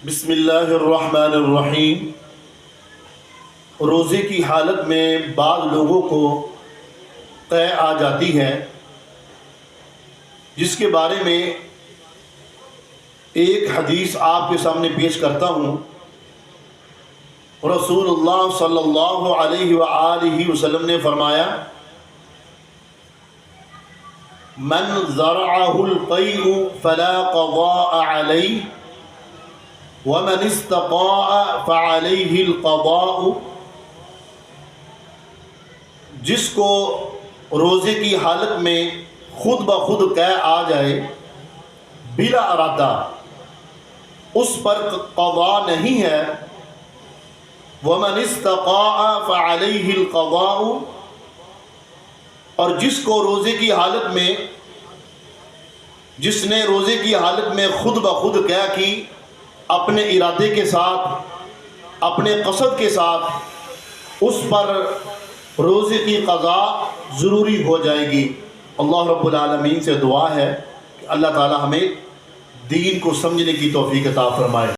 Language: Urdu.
بسم اللہ الرحمن الرحیم۔ روزے کی حالت میں بعض لوگوں کو قے آ جاتی ہے، جس کے بارے میں ایک حدیث آپ کے سامنے پیش کرتا ہوں۔ رسول اللہ صلی اللہ علیہ وآلہ وسلم نے فرمایا، من زرعہ القیء فلا قضاء علیہ ومن استطاع فعلیہ القضاء۔ جس کو روزے کی حالت میں خود بخود قے آ جائے بلا ارادہ، اس پر قضاء نہیں ہے۔ ومن استطاع فعلیہ القضاء، اور جس کو روزے کی حالت میں، جس نے روزے کی حالت میں خود بخود قے کی، اپنے ارادے کے ساتھ، اپنے قصد کے ساتھ، اس پر روزے کی قضاء ضروری ہو جائے گی۔ اللہ رب العالمین سے دعا ہے کہ اللہ تعالی ہمیں دین کو سمجھنے کی توفیق عطا فرمائے۔